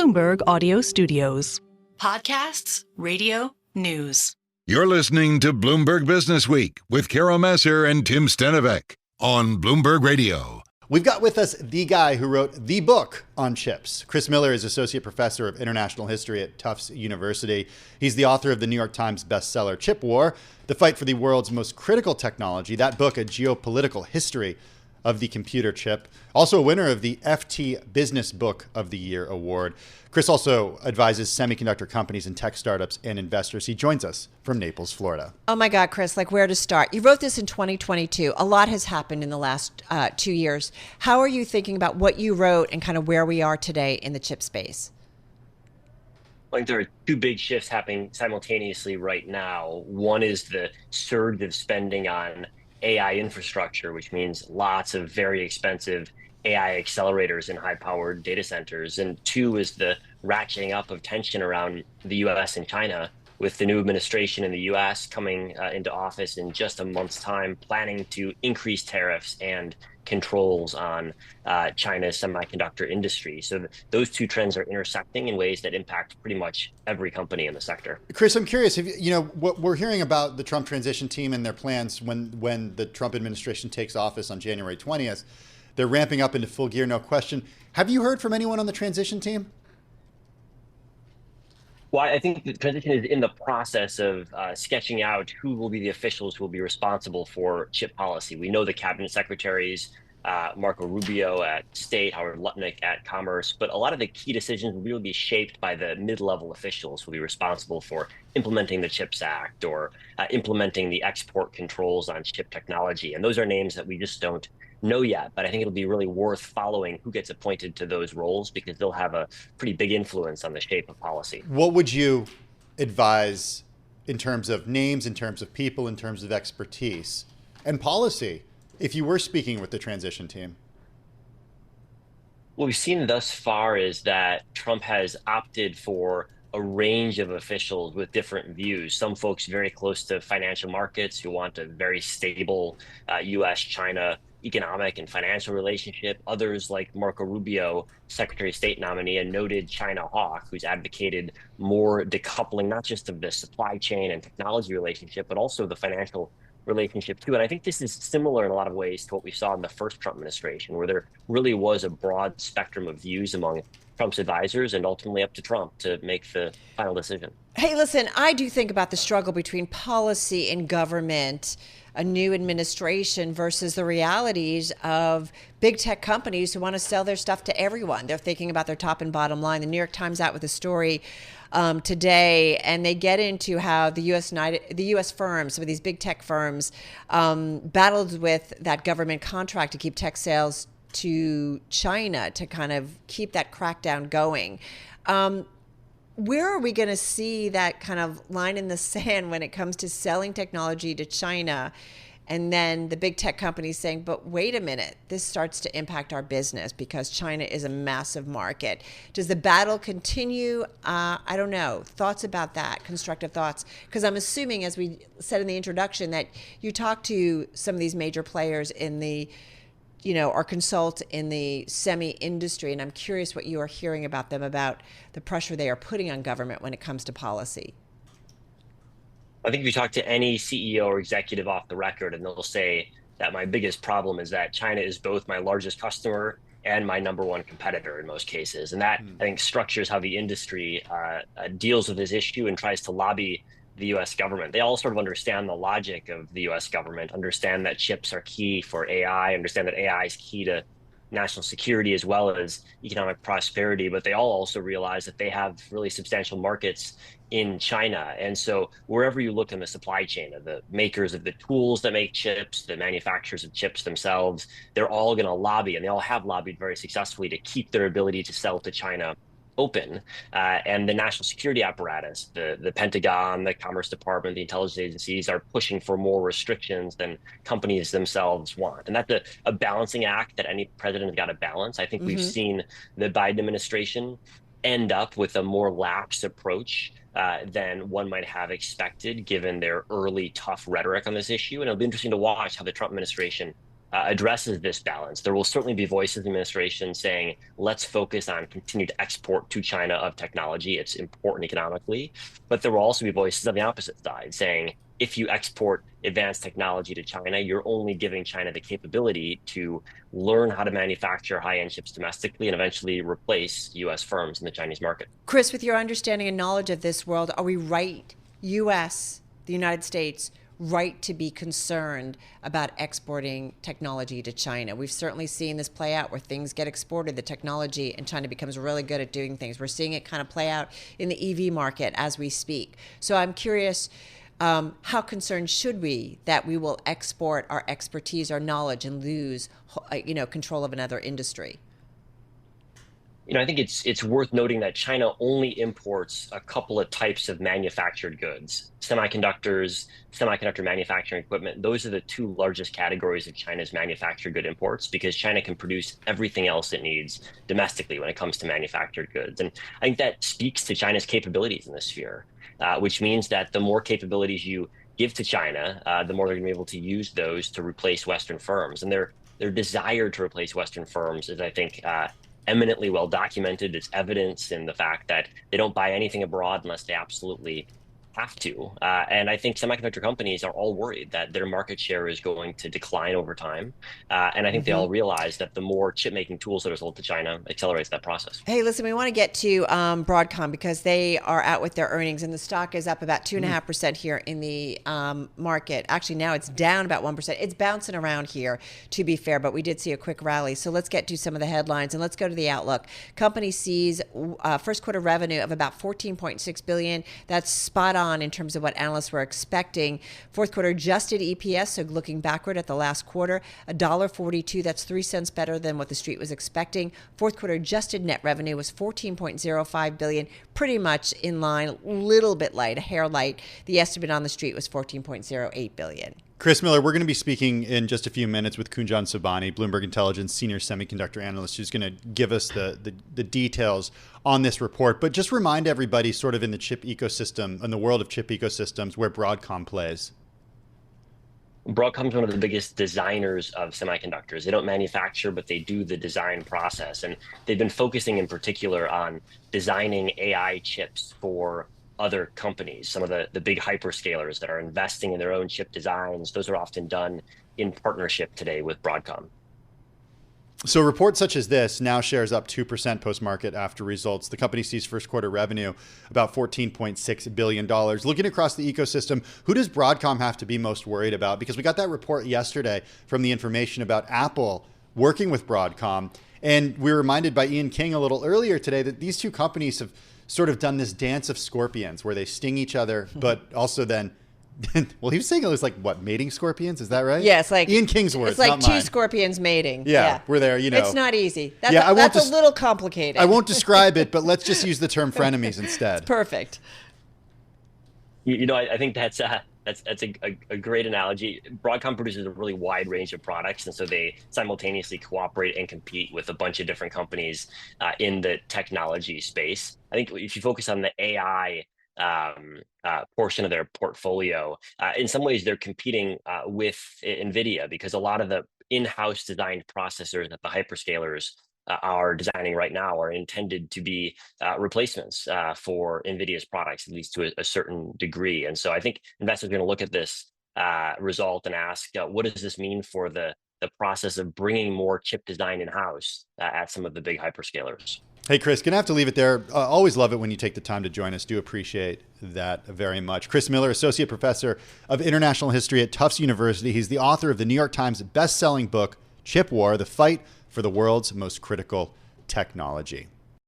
Bloomberg Audio Studios. Podcasts, radio, news. You're listening to Bloomberg Businessweek with Massar and Tim Stenovec on Bloomberg Radio. We've got with us the guy who wrote the book on chips. Chris Miller is Associate Professor of International History at Tufts University. He's the author of the New York Times bestseller, Chip War, The Fight for the World's Most Critical Technology. That book, a geopolitical history of the computer chip. Also a winner of the FT Business Book of the Year award. Chris also advises semiconductor companies and tech startups and investors. He joins us from Naples, Florida. Oh my God, Chris, like where to start? You wrote this in 2022. A lot has happened in the last 2 years. How are you thinking about what you wrote and kind of where we are today in the chip space? I think there are two big shifts happening simultaneously right now. One is the surge of spending on AI infrastructure, which means lots of very expensive AI accelerators in high-powered data centers. And two is the ratcheting up of tension around the US and China, with the new administration in the US coming into office in just a month's time, planning to increase tariffs and controls on China's semiconductor industry. So those two trends are intersecting in ways that impact pretty much every company in the sector. Chris, I'm curious, if you know what we're hearing about the Trump transition team and their plans when the Trump administration takes office on January 20th. They're ramping up into full gear, no question. Have you heard from anyone on the transition team? Well, I think the transition is in the process of sketching out who will be the officials who will be responsible for chip policy. We know the cabinet secretaries, Marco Rubio at State, Howard Lutnick at Commerce, but a lot of the key decisions will really be shaped by the mid-level officials who will be responsible for implementing the CHIPS Act or implementing the export controls on chip technology. And those are names that we just don't know yet, but I think it'll be really worth following who gets appointed to those roles because they'll have a pretty big influence on the shape of policy. What would you advise in terms of names, in terms of people, in terms of expertise and policy, if you were speaking with the transition team? What we've seen thus far is that Trump has opted for a range of officials with different views. Some folks very close to financial markets who want a very stable U.S.-China economic and financial relationship. Others like Marco Rubio, Secretary of State nominee, a noted China hawk who's advocated more decoupling, not just of the supply chain and technology relationship, but also the financial relationship too. And I think this is similar in a lot of ways to what we saw in the first Trump administration, where there really was a broad spectrum of views among Trump's advisors and ultimately up to Trump to make the final decision. Hey, listen, I do think about the struggle between policy and government, a new administration versus the realities of big tech companies who want to sell their stuff to everyone. They're thinking about their top and bottom line. The New York Times out with a story today, and they get into how the U.S. firms, some of these big tech firms, battled with that government contract to keep tech sales to China to kind of keep that crackdown going. Where are we going to see that kind of line in the sand when it comes to selling technology to China? And then the big tech companies saying, but wait a minute, this starts to impact our business because China is a massive market. Does the battle continue? I don't know. Thoughts about that, constructive thoughts? Because I'm assuming, as we said in the introduction, that you talk to some of these major players in the or consult in the semi industry. And I'm curious what you are hearing about them, about the pressure they are putting on government when it comes to policy. I think if you talk to any CEO or executive off the record, and they'll say that my biggest problem is that China is both my largest customer and my number one competitor in most cases. And that, I think, structures how the industry deals with this issue and tries to lobby the U.S. government. They all sort of understand the logic of the U.S. government, understand that chips are key for AI, understand that AI is key to national security as well as economic prosperity, but they all also realize that they have really substantial markets in China. And so wherever you look in the supply chain of the makers of the tools that make chips, the manufacturers of chips themselves, they're all going to lobby, and they all have lobbied very successfully to keep their ability to sell to China open. And the national security apparatus, the Pentagon, the Commerce Department, the intelligence agencies are pushing for more restrictions than companies themselves want. And that's a balancing act that any president has got to balance. I think we've seen the Biden administration end up with a more lax approach than one might have expected, given their early tough rhetoric on this issue. And it'll be interesting to watch how the Trump administration addresses this balance. There will certainly be voices in the administration saying, let's focus on continued export to China of technology. It's important economically. But there will also be voices on the opposite side saying, if you export advanced technology to China, you're only giving China the capability to learn how to manufacture high-end chips domestically and eventually replace U.S. firms in the Chinese market. Chris, with your understanding and knowledge of this world, are we right, U.S., the United States, right to be concerned about exporting technology to China? We've certainly seen this play out where things get exported, the technology, and China becomes really good at doing things. We're seeing it kind of play out in the EV market as we speak. So I'm curious, how concerned should we that we will export our expertise, our knowledge, and lose, control of another industry? I think it's worth noting that China only imports a couple of types of manufactured goods: semiconductors, semiconductor manufacturing equipment. Those are the two largest categories of China's manufactured good imports, because China can produce everything else it needs domestically when it comes to manufactured goods. And I think that speaks to China's capabilities in this sphere, which means that the more capabilities you give to China, the more they're going to be able to use those to replace Western firms. And their desire to replace Western firms is, I think, eminently well documented. It's evidence in the fact that they don't buy anything abroad unless they absolutely have to. And I think semiconductor companies are all worried that their market share is going to decline over time. And I think they all realize that the more chip making tools that are sold to China accelerates that process. Hey, listen, we want to get to Broadcom because they are out with their earnings and the stock is up about 2.5% here in the market. Actually, now it's down about 1%. It's bouncing around here, to be fair, but we did see a quick rally. So let's get to some of the headlines and let's go to the outlook. Company sees first quarter revenue of about $14.6 billion. That's spot on in terms of what analysts were expecting. Fourth quarter adjusted EPS, so looking backward at the last quarter, $1.42. That's 3 cents better than what the street was expecting. Fourth quarter adjusted net revenue was $14.05 billion, pretty much in line, a little bit light, a hair light. The estimate on the street was $14.08 billion. Chris Miller, we're going to be speaking in just a few minutes with Kunjan Sobhani, Bloomberg Intelligence senior semiconductor analyst, who's going to give us the details on this report. But just remind everybody sort of in the chip ecosystem, in the world of chip ecosystems, where Broadcom plays. Broadcom is one of the biggest designers of semiconductors. They don't manufacture, but they do the design process. And they've been focusing in particular on designing AI chips for other companies, some of the big hyperscalers that are investing in their own chip designs. Those are often done in partnership today with Broadcom. So reports such as this now shares up 2% post-market after results. The company sees first quarter revenue about $14.6 billion. Looking across the ecosystem, who does Broadcom have to be most worried about? Because we got that report yesterday from the information about Apple working with Broadcom. And we were reminded by Ian King a little earlier today that these two companies have sort of done this dance of scorpions where they sting each other, but also then, well, he was saying it was like, what, mating scorpions? Is that right? Yeah, it's like Ian King's words, it's like not two mine. Scorpions mating. Yeah, we're there, It's not easy. That's, Yeah, that's a little complicated. I won't describe it, but let's just use the term frenemies instead. Perfect. I think that's a great analogy. Broadcom produces a really wide range of products, and so they simultaneously cooperate and compete with a bunch of different companies in the technology space. I think if you focus on the AI portion of their portfolio, in some ways they're competing with NVIDIA, because a lot of the in-house designed processors that the hyperscalers are designing right now are intended to be replacements for NVIDIA's products, at least to a certain degree. And so I think investors are going to look at this result and ask, what does this mean for the process of bringing more chip design in-house at some of the big hyperscalers? Hey, Chris, gonna have to leave it there. Always love it when you take the time to join us. Do appreciate that very much. Chris Miller, Associate Professor of International History at Tufts University. He's the author of the New York Times best-selling book, Chip War: The Fight for the World's Most Critical Technology.